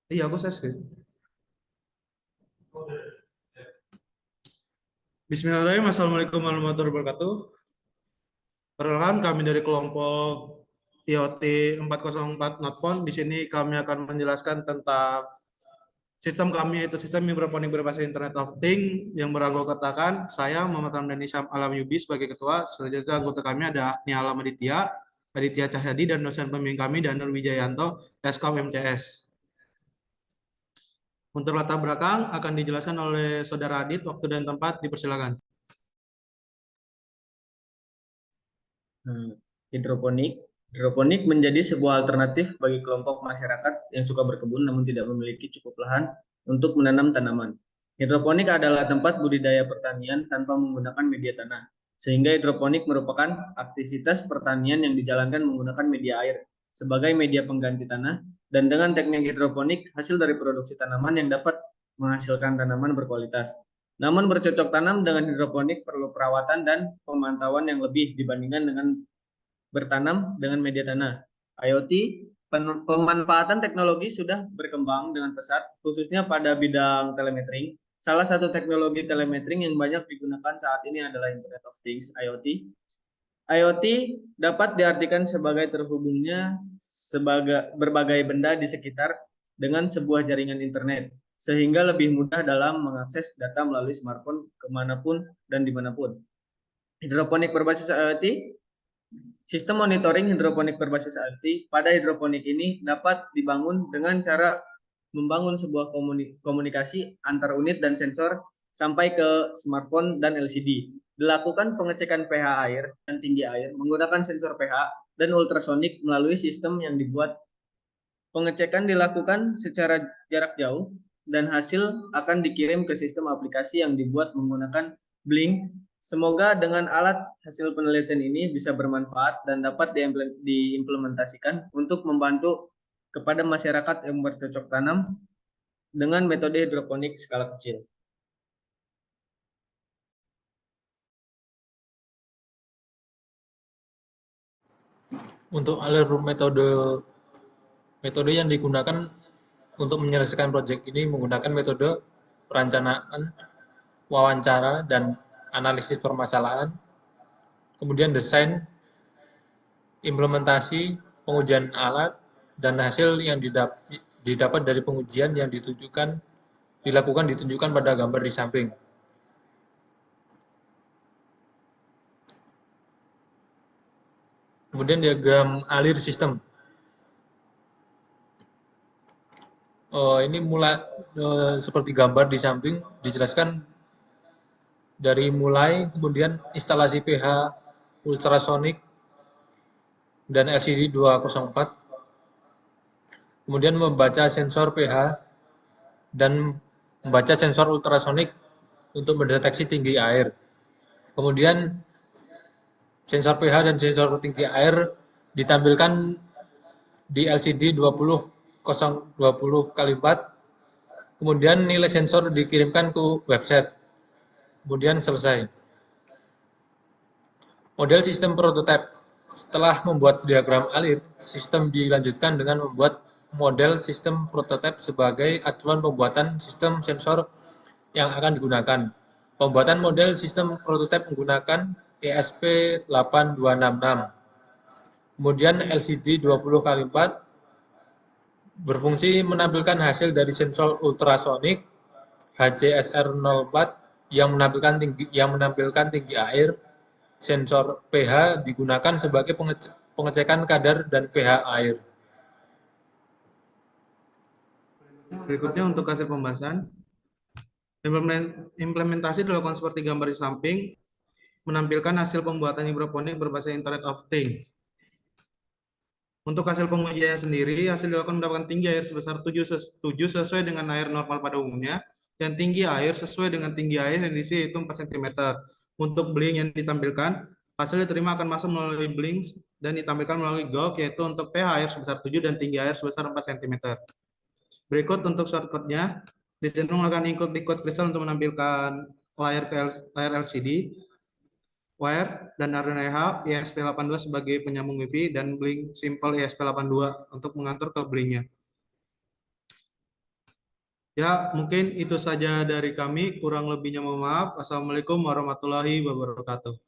Iya, aku saya sih. Bismillahirrahmanirrahim. Assalamualaikum warahmatullahi wabarakatuh. Perkenalkan kami dari kelompok IoT 404 Notpon. Di sini kami akan menjelaskan tentang sistem kami, yaitu sistem mikrofonik berbasis Internet of Things yang beranggotakan saya Muhammad Ramdhani Syam Alam Yubi sebagai ketua. Selanjutnya anggota kami ada Niala Maditya, Aditya Cahyadi, dan dosen pembimbing kami Danur Wijayanto, Eskom MCS. Untuk latar belakang akan dijelaskan oleh Saudara Adit. Waktu dan tempat dipersilakan. Hmm, Hidroponik. Hidroponik menjadi sebuah alternatif bagi kelompok masyarakat yang suka berkebun namun tidak memiliki cukup lahan untuk menanam tanaman. Hidroponik adalah tempat budidaya pertanian tanpa menggunakan media tanah, sehingga hidroponik merupakan aktivitas pertanian yang dijalankan menggunakan media air sebagai media pengganti tanah, dan dengan teknik hidroponik, hasil dari produksi tanaman yang dapat menghasilkan tanaman berkualitas. Namun bercocok tanam dengan hidroponik perlu perawatan dan pemantauan yang lebih dibandingkan dengan bertanam dengan media tanah. IoT, pemanfaatan teknologi sudah berkembang dengan pesat, khususnya pada bidang telemetri. Salah satu teknologi telemetri yang banyak digunakan saat ini adalah Internet of Things (IoT). IoT dapat diartikan sebagai terhubungnya berbagai benda di sekitar dengan sebuah jaringan internet, sehingga lebih mudah dalam mengakses data melalui smartphone kemanapun dan dimanapun. Hidroponik berbasis IoT. Sistem monitoring hidroponik berbasis IoT pada hidroponik ini dapat dibangun dengan cara membangun sebuah komunikasi antar unit dan sensor sampai ke smartphone dan LCD. Dilakukan pengecekan pH air dan tinggi air menggunakan sensor pH dan ultrasonik melalui sistem yang dibuat. Pengecekan dilakukan secara jarak jauh dan hasil akan dikirim ke sistem aplikasi yang dibuat menggunakan Blink. Semoga dengan alat hasil penelitian ini bisa bermanfaat dan dapat diimplementasikan untuk membantu kepada masyarakat yang bercocok tanam dengan metode hidroponik skala kecil. Untuk alur metode yang digunakan untuk menyelesaikan proyek ini menggunakan metode perencanaan, wawancara, dan analisis permasalahan, kemudian desain, implementasi, pengujian alat, dan hasil yang didapat dari pengujian yang ditunjukkan pada gambar di samping. Kemudian diagram alir sistem. Ini mulai seperti gambar di samping dijelaskan dari mulai kemudian instalasi pH ultrasonik dan LCD 204, kemudian membaca sensor pH dan membaca sensor ultrasonik untuk mendeteksi tinggi air. Kemudian sensor pH dan sensor tinggi air ditampilkan di LCD 20x4, kemudian nilai sensor dikirimkan ke website, kemudian selesai. Model sistem prototipe. Setelah membuat diagram alir, sistem dilanjutkan dengan membuat model sistem prototipe sebagai acuan pembuatan sistem sensor yang akan digunakan. Pembuatan model sistem prototipe menggunakan ESP8266. Kemudian LCD 20x4 berfungsi menampilkan hasil dari sensor ultrasonik HCSR04 yang menampilkan tinggi air. Sensor pH digunakan sebagai pengecekan kadar dan pH air. Berikutnya untuk hasil pembahasan. Implementasi dilakukan seperti gambar di samping, menampilkan hasil pembuatan hidroponik berbasis Internet of Things. Untuk hasil pengujiannya sendiri, hasil dilakukan mendapatkan tinggi air sebesar 7 sesuai dengan air normal pada umumnya, dan tinggi air sesuai dengan tinggi air yang diisi yaitu 4 cm. Untuk blink yang ditampilkan, hasil diterima akan masuk melalui blink dan ditampilkan melalui gauge, yaitu untuk pH air sebesar 7 dan tinggi air sebesar 4 cm. Berikut untuk shortcut-nya, dicenderung melakukan ikut kristal untuk menampilkan layar LCD, wire, dan Arduino ESP82 sebagai penyambung WiFi, dan Blink Simple ESP82 untuk mengatur ke Blinknya. Ya, mungkin itu saja dari kami. Kurang lebihnya mohon maaf. Assalamualaikum warahmatullahi wabarakatuh.